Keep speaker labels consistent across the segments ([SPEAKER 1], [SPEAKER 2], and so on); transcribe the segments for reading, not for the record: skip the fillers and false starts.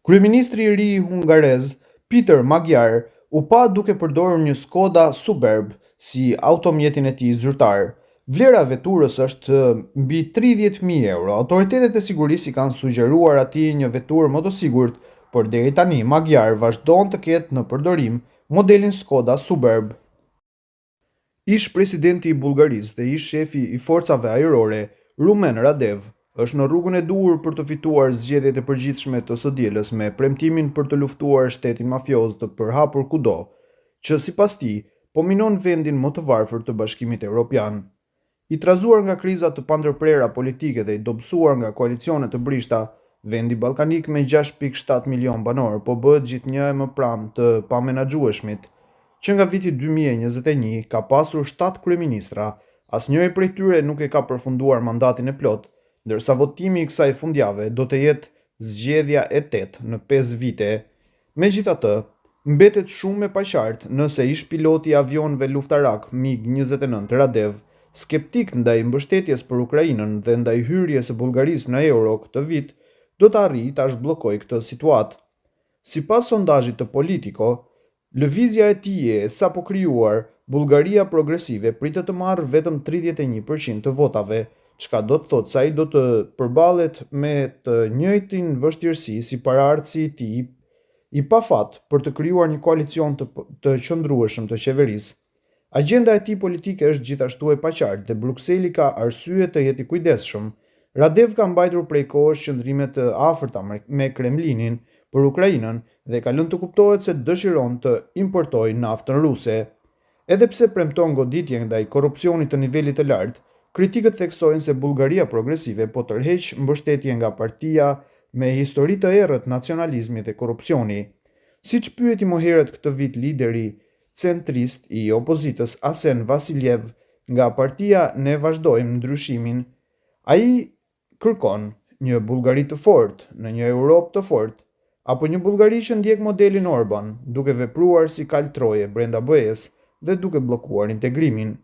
[SPEAKER 1] Kryeministri i ri hungarez, Peter Magyar, u pa duke përdorur një Skoda Superb si automjetin e tij zyrtar. Vlera e veturës është mbi 30.000 euro. Autoritetet e sigurisë i kanë sugjeruar atij një veturë më të sigurt, por deri tani Magyar vazhdon të ketë në përdorim modelin Skoda Superb. Ish presidenti i Bullgarisë dhe ish shefi i forcave ajrore, Rumen Radev, është në rrugën e duhur për të fituar zgjedhjet e përgjithshme të së dielës me premtimin për të luftuar shtetin mafioz të përhapur kudo, që sipas tij po minon vendin më të varfër të Bashkimit Evropian. I trazuar nga kriza të pandërprera politike dhe i dobësuar nga koalicione të brishta, vendi ballkanik me 6.7 milion banor po bëhet gjithnjë e më pranë të pamenaxhueshmit, që nga viti 2021 ka pasur 7 kryeministra, asnjëri prej tyre nuk e ka përfunduar mandatin e plot, ndërsa votimi i kësaj fundjavë do të jetë zgjedhja e 8 në 5 vite. Megjithatë, mbetet shumë e paqartë nëse ish piloti i avionëve luftarak MiG-29 Radev, skeptik ndaj mbështetjes për Ukrainën dhe ndaj hyrjes së Bullgarisë në euro këtë vit, do të arrijë ta zhbllokojë këtë situatë. Sipas sondazhit të Politico, lëvizja e tij e sapo krijuar, Bullgaria Progresive pritet të marrë vetëm 31% të votave, çka do të thotë se ai do të përballet me të njëjtin vështirësi si paraardhësi i tij i pafat për të krijuar një koalicion të qëndrueshëm të qeverisë. Agjenda e tij politike është gjithashtu e paqartë dhe Brukseli ka arsye të jetë i kujdesshëm. Radev ka mbajtur prej kohësh qëndrime të afërta me Kremlinin për Ukrainën dhe ka lënë të kuptohet se dëshiron të importojë naftën ruse. Edhe pse premton goditje ndaj korrupsionit të nivelit të lartë, kritikët theksojnë se Bullgaria Progresive po tërheq mbështetje nga partia me histori të errët nacionalizmi dhe korrupsioni. Siç pyeti më herët këtë vit lideri centrist i opozitës Asen Vasiljev nga partia Ne vazhdojmë ndryshimin, ai kërkon një Bullgari të fortë në një Europë të fortë, apo një Bullgari që ndjek modelin Orban, duke vepruar si kal troje brenda BE-s dhe duke bllokuar integrimin.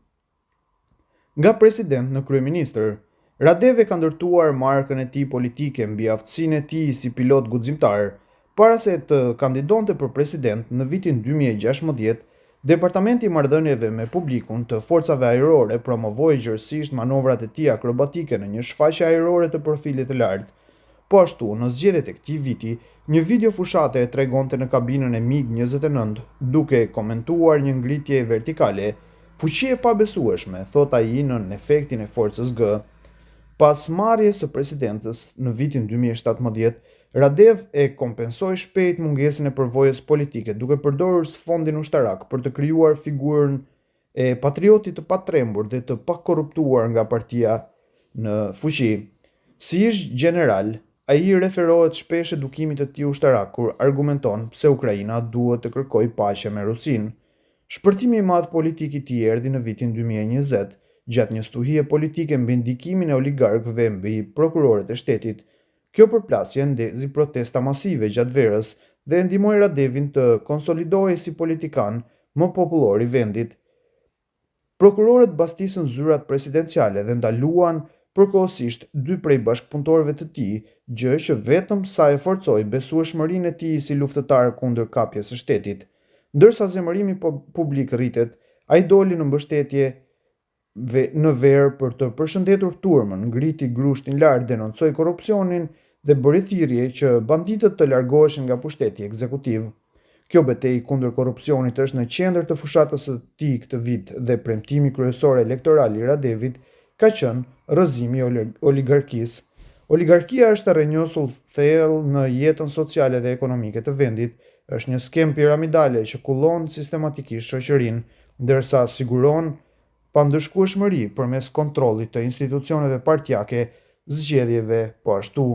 [SPEAKER 1] Nga president në kryeministër, Radev ka ndërtuar markën e tij politike mbi aftësinë e tij si pilot guximtar. Para se të kandidonte për president në vitin 2016, Departamenti i Marrëdhënieve me Publikun të Forcave Ajrore promovoi gjërësisht manovrat e tij akrobatike në një shfaqje ajrore të profilit të lartë. Po ashtu, në zgjedhjet e këtij viti, një video fushate e tregonte në kabinën e MiG-29 duke komentuar një ngritje vertikale. Fuqi e pabesueshme, thot ai në efektin e forcës G. Pas marrjes së presidentës në vitin 2017, Radev e kompensoi shpejt mungesën e përvojës politike duke përdorur sfondin ushtarak për të krijuar figurën e patriotit të patrembur dhe të pakorruptuar nga partia në fuqi. Si ish general, ai referohet shpesh edukimit të tij ushtarak kur argumenton pse Ukraina duhet të kërkojë paqe me Rusinë. Shpërtimi i madh politik i tij erdhi në vitin 2020, gjatë një stuhie politike mbi ndikimin e oligarkëve mbi prokurorët e shtetit. Kjo përplasje ndezi protesta masive gjatë verës dhe ndihmoi Radevin të konsolidohej si politikan më popullor i vendit. Prokurorët bastisën zyrat presidenciale dhe ndaluan përkohësisht 2 prej bashkëpunëtorëve të tij, gjë që vetëm sa e forcoi besueshmërinë e tij si luftëtar kundër kapjes së shtetit. Ndërsa zemërimi publik rritet, ai doli në mbështetje në verë për të përshëndetur turmën, ngriti grushtin lart, denoncoi korrupsionin dhe bëri thirrje që banditët të largoheshin nga pushteti ekzekutiv. Kjo betejë kundër korrupsionit është në qendër të fushatës së tij këtë vit dhe premtimi kryesor elektoral i Radevit ka qenë rrëzimi i oligarkisë. Oligarkia është rrënjosull thellë në jetën sociale dhe ekonomike të vendit. Është një skem piramidale që kullon sistematikisht shoqërinë, ndërsa siguron pandëshkueshmëri përmes kontrollit të institucioneve partijake, zgjedhjeve po ashtu.